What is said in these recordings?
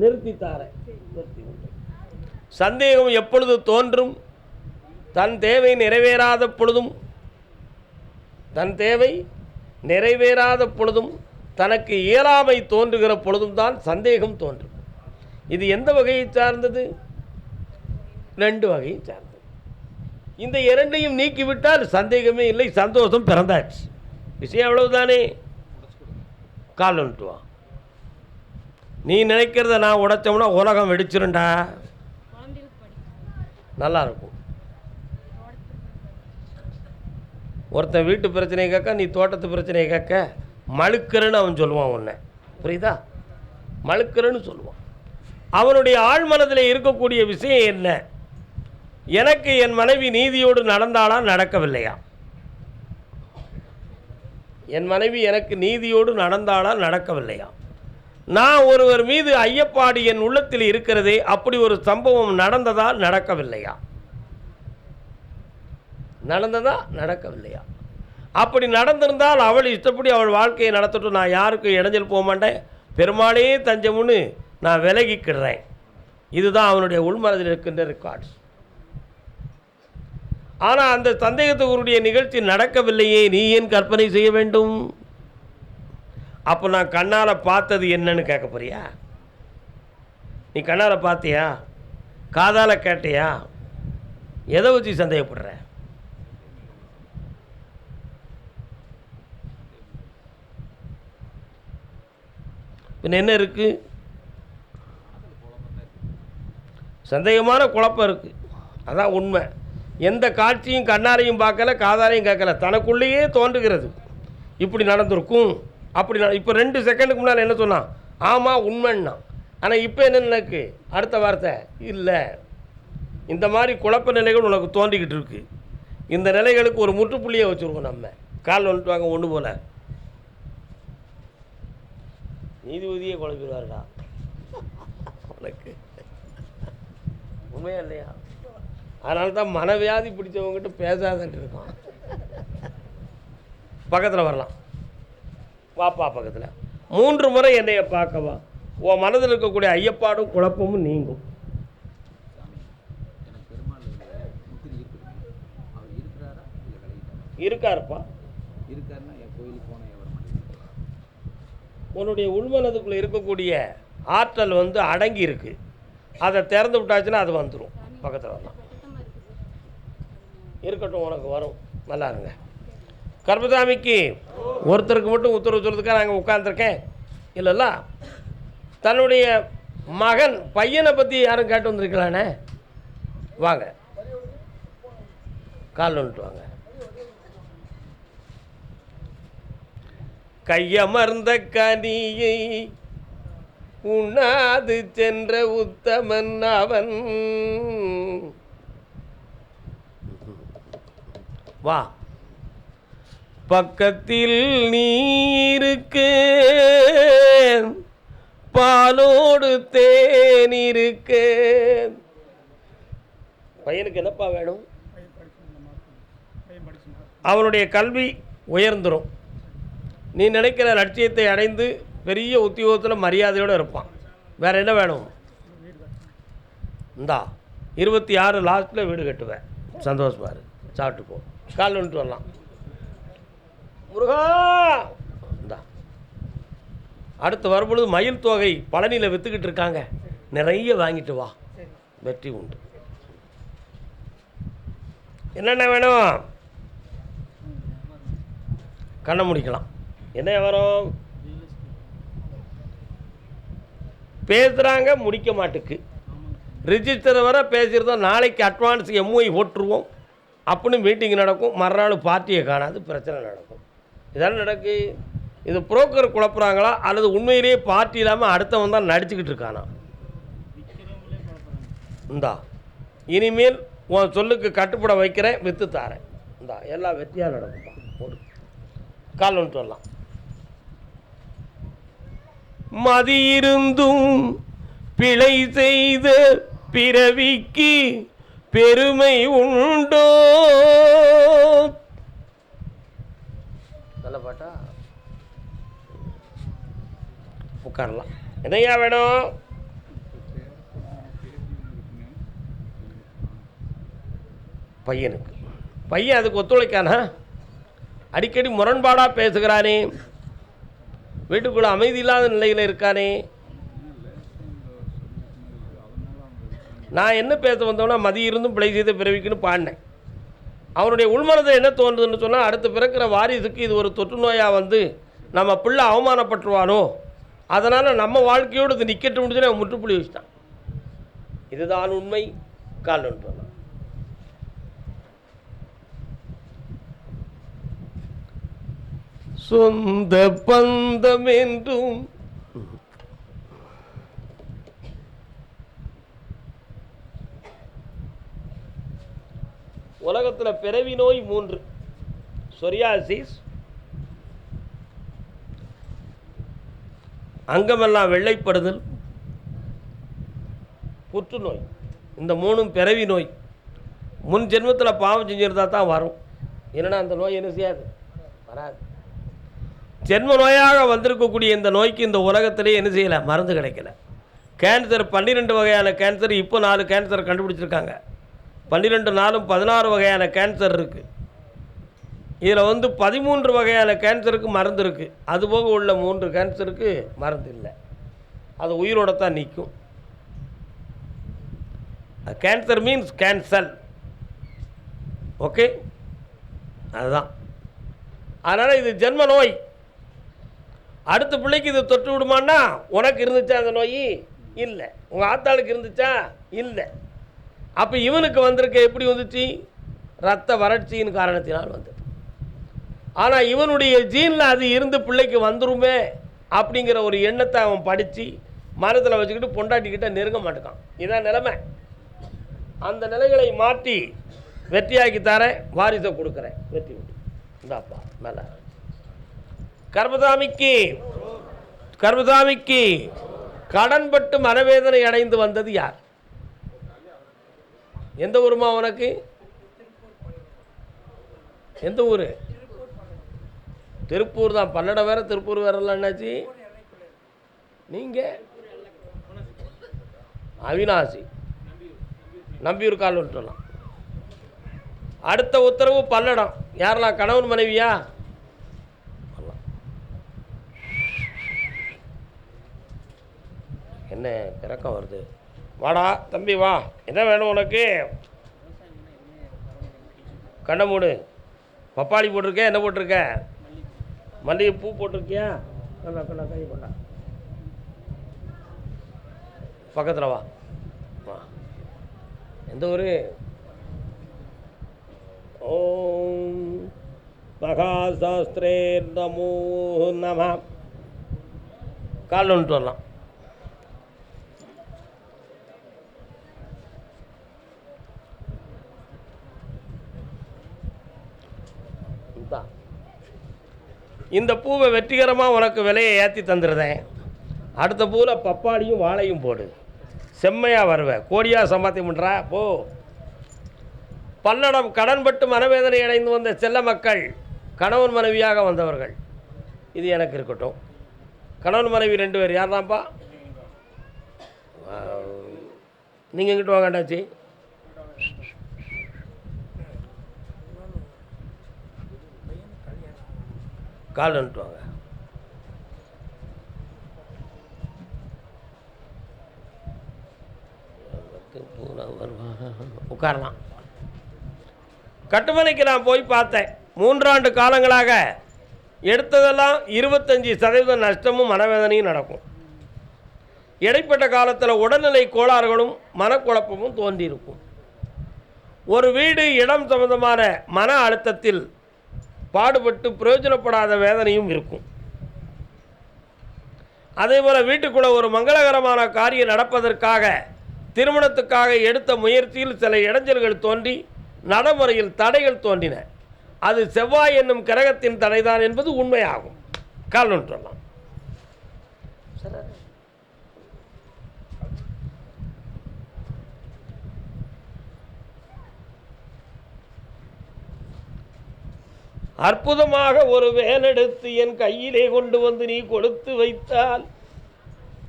நிறுத்தித்தார. சந்தேகம் எப்பொழுது தோன்றும்? தன் தேவை நிறைவேறாத பொழுதும், தனக்கு இயலாமை தோன்றுகிற பொழுதும் தான் சந்தேகம் தோன்றும். இது எந்த வகையை சார்ந்தது? 2 வகையை சார்ந்தது. இந்த 2ஐயும் நீக்கிவிட்டால் சந்தேகமே இல்லை, சந்தோஷம் பிறந்தாச்சு. விஷயம் அவ்வளவுதானே. கால் வந்துட்டு வா. நீ நினைக்கிறத நான் உடைச்சோம்னா உலகம் வெடிச்சிருண்டா. நல்லா இருக்கும். ஒருத்தன் வீட்டு பிரச்சனையை கேட்க, நீ தோட்டத்து பிரச்சனையை கேட்க, மழுக்கிறன்னு அவன் சொல்லுவான். உன்னை புரியுதா? மழுக்கிறன்னு சொல்லுவான். அவனுடைய ஆழ்மனதில் இருக்கக்கூடிய விஷயம் என்ன? எனக்கு என் மனைவி நீதியோடு நடந்தாளா நடக்கவில்லையா? என் மனைவி எனக்கு நீதியோடு நடந்தாளா நடக்கவில்லையா? நான் ஒருவர் மீது ஐயப்பாடு என் உள்ளத்தில் இருக்கிறதே, அப்படி ஒரு சம்பவம் நடந்ததா நடக்கவில்லையா? நடந்ததா நடக்கவில்லையா? அப்படி நடந்திருந்தால் அவள் இஷ்டப்படி அவள் வாழ்க்கையை நடத்தட்டும், நான் யாருக்கும் இடைஞ்சல் போக மாட்டேன், பெருமாளே தஞ்சம்னு நான் விலகிக்கிடுறேன். இதுதான் அவனுடைய உள்மனதில் இருக்கின்ற ரெக்கார்ட்ஸ். ஆனால் அந்த சந்தேகத்துக்குரிய நிகழ்ச்சி நடக்கவில்லையே, நீ ஏன் கற்பனை செய்ய வேண்டும்? அப்போ நான் கண்ணால் பார்த்தது என்னன்னு கேட்க போறியா? நீ கண்ணால் பார்த்தியா? காதால் கேட்டியா? எதை வச்சு சந்தேகப்படுற? பின்ன என்ன இருக்கு? சந்தேகமான குழப்பம் இருக்குது. அதான் உண்மை. எந்த காட்சியும் கண்ணாரையும் பார்க்கல, காதாரையும் கேட்கல, தனக்குள்ளேயே தோன்றுகிறது. இப்படி நடந்திருக்கும், அப்படி இப்போ 2 செகண்டுக்கு முன்னால் என்ன சொன்னான்? ஆமாம் உண்மைன்னா. ஆனால் இப்போ என்ன நினைக்கு? அடுத்த வார்த்தை இல்லை. இந்த மாதிரி குழப்ப நிலைகள் உனக்கு தோன்றிக்கிட்டு இருக்கு. இந்த நிலைகளுக்கு ஒரு முற்றுப்புள்ளியை வச்சுருக்கோம். நம்ம கால் வந்துட்டு வாங்க ஒன்று போல நீதிபதியே குழப்பிடுவார்டா உனக்கு. உண்மையா இல்லையா? அதனால தான் மனவியாதி பிடிச்சவங்ககிட்ட பேசாதன்ட்டு இருக்கான். பக்கத்தில் வரலாம், வாப்பா பக்கத்தில். 3 முறை என்னைய பார்க்கவா, உன் மனதில் இருக்கக்கூடிய ஐயப்பாடும் குழப்பமும் நீங்கும். இருக்காருப்பா. உன்னுடைய உள்மனதுக்குள்ளே இருக்கக்கூடிய ஆற்றல் அடங்கி இருக்கு. அதை திறந்து விட்டாச்சுன்னா அது வந்துடும். பக்கத்தில் வரலாம். இருக்கட்டும், உனக்கு வரும். நல்லா இருங்க. கர்மசாமிக்கு ஒருத்தருக்கு மட்டும் உத்தரவு சொல்கிறதுக்காக நாங்கள் உட்காந்துருக்கேன் இல்லைல்ல. தன்னுடைய மகன் பையனை பற்றி யாரும் கேட்டு வந்திருக்கலானே? வாங்க, கால் வந்துட்டு வாங்க. கையமர்ந்த கனியை உண்ணாது சென்ற உத்தமன் அவன். வா, பக்கத்தில் நீ இருக்க, பாலோடு தேன் இருக்க. பையனுக்கு என்னப்பா வேணும்? அவனுடைய கல்வி உயர்ந்துடும். நீ நினைக்கிற லட்சியத்தை அடைந்து பெரிய உத்தியோகத்தில் மரியாதையோடு இருப்பான். வேறு என்ன வேணும்? இந்தா 26 லாஸ்ட்டில் வீடு கட்டுவேன். சந்தோஷமா இரு. சாப்பிட்டு போ. கால் வந்துட்டு வரலாம். முருகா, இந்தா அடுத்து வரும்பொழுது மயில் தொகை பழனியில் விற்றுக்கிட்டு இருக்காங்க, நிறைய வாங்கிட்டு வா. வெற்றி உண்டு. என்னென்ன வேணும்? கண்ணை முடிக்கலாம். என்ன வரும்? பேசுகிறாங்க, முடிக்க மாட்டுக்கு. ரிஜிஸ்டர் வர பேசியிருந்தோம், நாளைக்கு அட்வான்ஸ் எம்ஓஐ ஓட்டுருவோம் அப்படின்னு மீட்டிங் நடக்கும். மறுநாள் பார்ட்டியை காணாது, பிரச்சனை நடக்கும். இதான நடக்கு. இது புரோக்கர் குழப்புறாங்களா அல்லது உண்மையிலேயே பார்ட்டி இல்லாமல் அடுத்தவன் தான் நடிச்சுக்கிட்டு இருக்கானா? இந்தா இனிமேல் உன் சொல்லுக்கு கட்டுப்பட வைக்கிறேன், விற்று தாரேன். இந்தா எல்லாம் வெற்றியாக நடக்கும்பா. ஒரு கால் வந்துட்டு வரலாம். மதியிருந்தும் பிழை செய்த பிறவிக்கு பெருமை உண்டோ? நல்ல பாட்டா. உட்காரலாம். என்னையா வேணும்? பையனுக்கு. பையன் அதுக்கு ஒத்துழைக்கானா? அடிக்கடி முரண்பாடாக பேசுகிறானே, வீட்டுக்குள்ளே அமைதி இல்லாத நிலையில் இருக்கானே. நான் என்ன பேச வந்தோம்னா, மதிய இருந்தும் பிழை செய்த பிறவிக்குன்னு பாடினேன். அவனுடைய உள்மனதை என்ன தோன்றுதுன்னு சொன்னால், அடுத்து பிறக்கிற வாரிசுக்கு இது ஒரு தொற்று நோயாக வந்து நம்ம பிள்ளை அவமானப்பட்டுருவானோ, அதனால் நம்ம வாழ்க்கையோடு இது நிற்கட்டு முடிச்சுன்னு அவன் முற்றுப்புள்ளி வச்சுட்டான். இதுதான் உண்மை. கால்வன் சொந்த பந்தம் என்றும் உலகத்தில் பிறவி நோய் 3: சொரியாசிஸ், அங்கமெல்லாம் வெள்ளைப்படுதல், புற்றுநோய். இந்த 3ம் பிறவி நோய். முன் ஜென்மத்தில் பாவம் செஞ்சிருந்தா தான் வரும். என்னன்னா அந்த நோய் என்ன செய்யாது, வராது. ஜென்ம நோயாக வந்திருக்கக்கூடிய இந்த நோய்க்கு இந்த உலகத்திலே என்ன செய்யலை, மருந்து கிடைக்கல. கேன்சர் 12 வகையான கேன்சர், இப்போ 4 கேன்சர் கண்டுபிடிச்சிருக்காங்க. 12 4 16 வகையான கேன்சர் இருக்குது. இதில் வந்து 13 வகையான கேன்சருக்கு மருந்து இருக்குது. அதுபோக உள்ள 3 கேன்சருக்கு மருந்து இல்லை. அது உயிரோட தான் நிற்கும். Cancer means cancel. ஓகே, அதுதான். அதனால் இது ஜென்ம நோய். அடுத்த பிள்ளைக்கு இது தொற்று விடுமான்னா, உனக்கு இருந்துச்சா அந்த நோய்? இல்லை. உங்கள் ஆத்தாளுக்கு இருந்துச்சா? இல்லை. அப்போ இவனுக்கு வந்திருக்க எப்படி வந்துச்சு? இரத்த வறட்சியின் காரணத்தினால் வந்தது. ஆனால் இவனுடைய ஜீனில் அது இருந்து பிள்ளைக்கு வந்துருமே அப்படிங்கிற ஒரு எண்ணத்தை அவன் படித்து மனத்தில் வச்சுக்கிட்டு பொண்டாட்டிக்கிட்ட நெருங்க மாட்டேக்கான். இதான் நிலைமை. அந்த நிலைகளை மாற்றி வெற்றியாக்கி தரேன், வாரிசை கொடுக்குறேன். வெற்றி விட்டு இந்தாப்பா மேலே. கர்மசாமிக்கு கடன்பட்டு மனவேதனை அடைந்து வந்தது யார்? எந்த ஊருமா உனக்கு? எந்த ஊர்? திருப்பூர் தான். பல்லடம் வேற திருப்பூர் வேறலாம். என்னாச்சு? நீங்கள் அவினாசி, நம்பியூர் கால் விட்டுலாம். அடுத்த உத்தரவு பல்லடம். யாரெல்லாம்? கணவன் மனைவியா? என்ன பிறக்கம் வருது? வாடா தம்பி வா. என்ன வேணும் உனக்கு? கண்ணை மூடு. பப்பாளி போட்டிருக்கேன். என்ன போட்டிருக்க? மல்லிகை பூ போட்டிருக்கியா? கண்ணா கண்ணா கை கொண்டா. பக்கத்தில் வா. வா. எந்த ஊர்? ஓம் மகாசாஸ்திரே நமோ நம. கால் வந்துட்டு வரலாம். இந்த பூவை வெற்றிகரமாக உனக்கு விலையை ஏற்றி தந்துடுறேன். அடுத்த பூவில் பப்பாளியும் வாழையும் போடு. செம்மையாக வருவேன். கோடியாக சம்பாத்தியம் பண்ணுறா போ. பல்லடம் கடன்பட்டு மனவேதனை அடைந்து வந்த செல்ல மக்கள், கணவன் மனைவியாக வந்தவர்கள். இது எனக்கு இருக்கட்டும். கணவன் மனைவி 2 பேர். யார்தான்ப்பா? நீங்கள் எங்கிட்ட வாங்கண்டாச்சு. கால் அனுப்பிட்டு வாங்க. உட்காரலாம். கட்டுமனைக்கு நான் போய் பார்த்தேன். 3 ஆண்டு காலங்களாக எடுத்ததெல்லாம் 25% நஷ்டமும் மனவேதனையும் நடக்கும். இடைப்பட்ட காலத்தில் உடல்நிலை கோளாறுகளும் மனக்குழப்பமும் தோன்றியிருக்கும். ஒரு வீடு இடம் சம்பந்தமான மன அழுத்தத்தில் பாடுபட்டு பிரயோஜனப்படாத வேதனையும் இருக்கும். அதேபோல் வீட்டுக்குள்ளே ஒரு மங்களகரமான காரியம் நடப்பதற்காக, திருமணத்துக்காக எடுத்த முயற்சியில் சில இடைஞ்சல்கள் தோன்றி நடைமுறையில் தடைகள் தோன்றின. அது செவ்வாய் என்னும் கிரகத்தின் தடைதான் என்பது உண்மையாகும். கால் ஒன்று சொல்லலாம். அற்புதமாக ஒரு வேலெடுத்து என் கையிலே கொண்டு வந்து நீ கொடுத்து வைத்தால்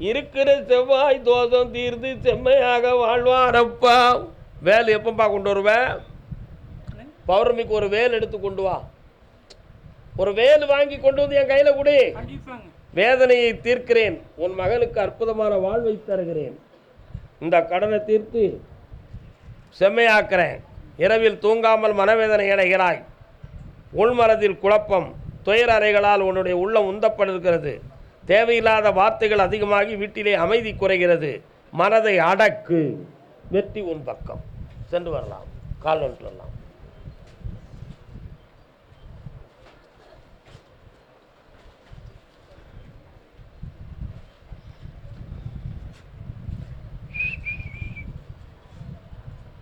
இருக்கிற செவ்வாய் தோஷம் தீர்ந்து செம்மையாக வாழ்வாரப்பா. வேல் எப்பப்பா கொண்டு வருவேன்? பௌர்ணமிக்கு ஒரு வேல் எடுத்து கொண்டு வா. ஒரு வேல் வாங்கி கொண்டு வந்து என் கையில் கொடு. வேதனையை தீர்க்கிறேன், உன் மகனுக்கு அற்புதமான வாழ்வை தருகிறேன், இந்த கடனை தீர்த்து செம்மையாக்கிறேன். இரவில் தூங்காமல் மனவேதனை அடைகிறாய், உள்மனதில் குழப்பம், துயர அறைகளால் உன்னுடைய உள்ளம் உந்தப்படுகிறது, தேவையில்லாத வார்த்தைகள் அதிகமாகி வீட்டிலே அமைதி குறைகிறது. மனதை அடக்கு, வெற்றி உன் பக்கம். சென்று வரலாம், கால் ஒன்று வரலாம்.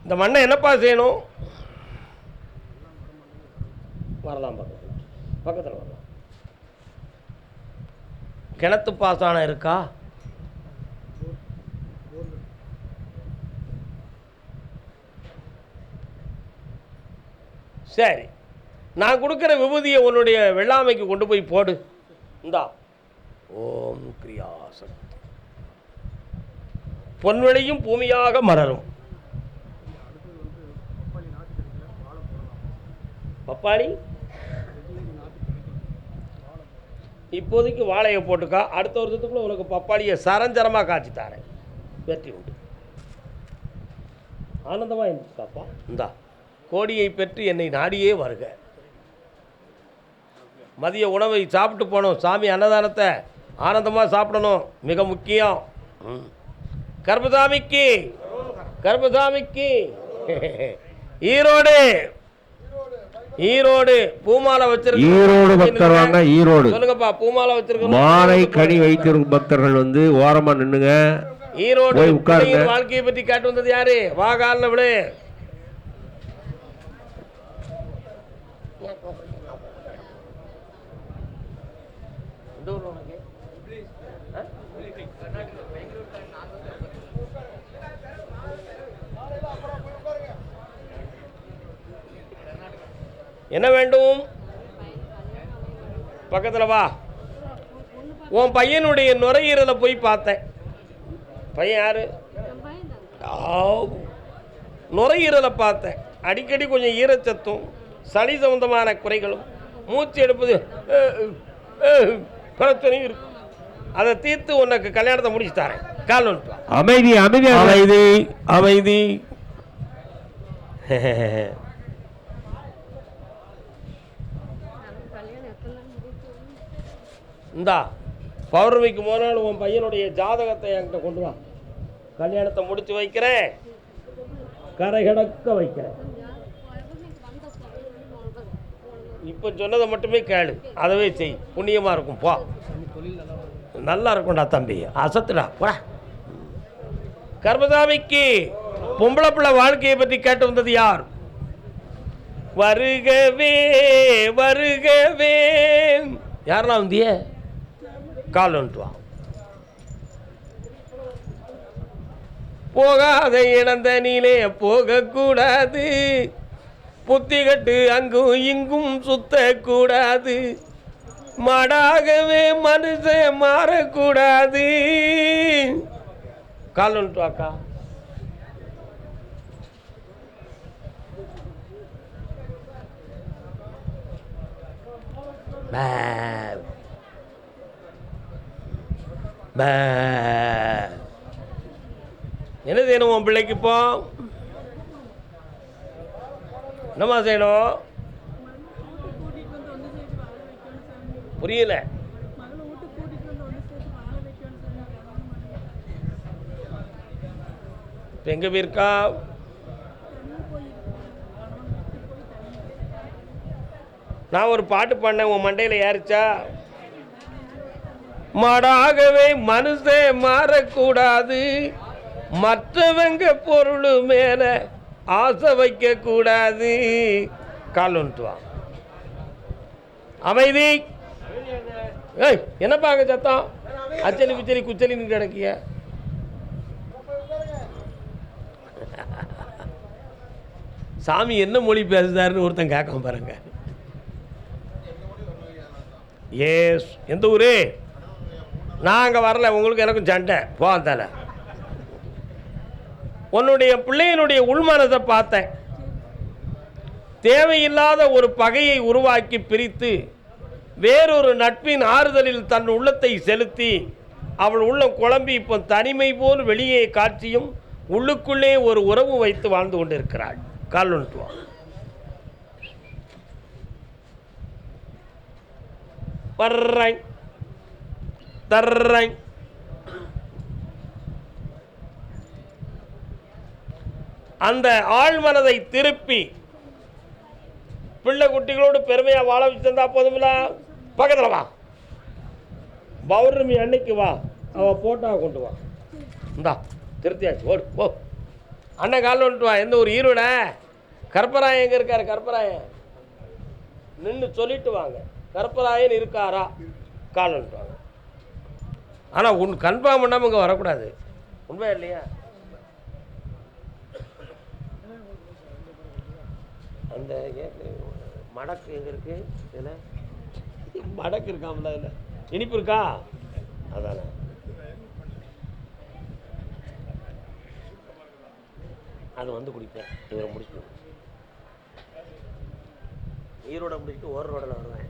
இந்த மண்ணை என்னப்பா செய்யணும்? வரலாம், பக்கத்தில் வரலாம். கிணத்து பாசனம் இருக்கா? சரி, நான் கொடுக்குற விபூதியை உன்னுடைய வெள்ளாமைக்கு கொண்டு போய் போடு. இந்தா, ஓம் கிரியாசக்தி. பொன்வெளியும் பூமியாக மலரும். பப்பாளி இப்போதைக்கு வாழையை போட்டுக்கா, அடுத்த வருஷத்துக்குள்ள உனக்கு பப்பாளியை சரஞ்சரமாக காய்ச்சி தாரேன். வெற்றி உண்டு. ஆனந்தமாக இருந்துச்சுக்காப்பா. இந்தா, கோடியை பெற்று என்னை நாடியே வருக. மதிய உணவை சாப்பிட்டு போகணும். சாமி அன்னதானத்தை ஆனந்தமாக சாப்பிடணும், மிக முக்கியம். கர்மசாமிக்கு கர்மசாமிக்கு ஈரோடு ஈரோடு பூமாலை வச்சிருக்க ஈரோடு பக்தர் வாங்க. ஈரோடு சொல்லுங்கப்பா. பூமாலை வச்சிருக்க மாலை கனி வைத்திருக்கும் பக்தர்கள் வந்து ஓரமா நின்னுங்க. ஈரோடு உட்காருங்க. வாழ்க்கையை பற்றி கேட்டு வந்தது யாரு? வா காலில் விடு. என்ன வேண்டும்? பக்கத்தில் வா. உன் பையனுடைய நுரையீரலை போய் பார்த்தேன். பையன் யாரு? நுரையீரலை பார்த்தேன். அடிக்கடி கொஞ்சம் ஈரச்சத்தும் சளி சம்பந்தமான குறைகளும் மூச்சு எடுப்பது பிரச்சனையும் இருக்கு. அதை தீர்த்து உனக்கு கல்யாணத்தை முடிச்சு தரேன். கால் ஒன்று. அமைதி அமைதி அமைதி அமைதி. இந்தா, பௌர்ணமிக்கு முதல் உன் பையனுடைய ஜாதகத்தை என்கிட்ட கொண்டு வா. கல்யாணத்தை முடிச்சு வைக்கிறேன், கரை கிடக்க வைக்கிறேன். இப்போ சொன்னதை மட்டுமே கேளு, அதவே செய், புண்ணியமாக இருக்கும். போ, நல்லா இருக்கும்டா தம்பி, அசத்துடா போ. கர்மசாமிக்கு பொம்பளை பிள்ளை வாழ்க்கையை பற்றி கேட்டு வந்தது யார்? வருகவே வருகவே. யாரெல்லாம் வந்தியே? கால் ஒன்று வா. போகாத இழந்த நீலே போகக்கூடாது, புத்தி கட்டு அங்கும் இங்கும் சுத்தக்கூடாது, மாடாகவே மனுஷன் மாறக்கூடாது. கால் ஒன்று வாக்கா. என்ன செய்யணும் உன் பிள்ளைக்கு? இப்போ என்னம்மா செய்யணும்? புரியல. இப்போ எங்கே போயிருக்கா? நான் ஒரு பாட்டு பாடினேன், உன் மண்டையில் ஏறிச்சா? மாடாகவே மனுஷன் மாறக்கூடாது, மற்றவங்க பொருள் மேல ஆசை வைக்க கூடாது. கால் ஒன்று வா. அமைதி. ஏய், என்னப்பா அங்கே சத்தம்? அச்சலி பிச்சலி குச்சலி கிடக்கிய. சாமி என்ன மொழி பேசுதாருன்னு ஒருத்தன் கேட்காம பாருங்க. ஏஸ், எந்த ஊரு? நான் அங்கே வரல, உங்களுக்கு எனக்கும் சண்டை போகாதால. உன்னுடைய பிள்ளையினுடைய உள்மனதை பார்த்தேன். தேவையில்லாத ஒரு பகையை உருவாக்கி பிரித்து வேறொரு நட்பின் ஆறுதலில் தன் உள்ளத்தை செலுத்தி அவள் உள்ளம் குழம்பி இப்போ தனிமை போல் வெளியே காட்சியும் உள்ளுக்குள்ளே ஒரு உறவு வைத்து வாழ்ந்து கொண்டிருக்கிறாள். கால் ஒன்றுவா வர்றேன் தர்றேன். அந்த ஆழ்மனதை திருப்பி பிள்ளை குட்டிகளோடு பெருமையாக வாழ வச்சிருந்தா போதுமில்ல. பக்கத்தில் வா, பௌர்ணமி அன்னைக்கு வா, அவள் போட்டோ கொண்டு வா. இந்தா திருத்தியாச்சு, ஓடு ஓ. அண்ணன் காலில் வந்துட்டு வா. எந்த ஒரு ஈரோட கற்பராயன் எங்கே இருக்காரு? கற்பராயன் நின்று சொல்லிட்டு வாங்க, கற்பராயன் இருக்காரா? கால் வந்துட்டு வாங்க. ஆனால் கன்ஃபார்ம் பண்ணாமல் இங்கே வரக்கூடாது. உண்மையா இல்லையா? அந்த மடக்கு எங்கே இருக்கு? இதில் மடக்கு இருக்காமல, அதில் இனிப்பு இருக்கா? அதானே. அது வந்து குடிப்பேன். இவரை முடிச்சுட்டு ஈரோட முடிச்சுட்டு ஒரு ரோடில் வருவேன்.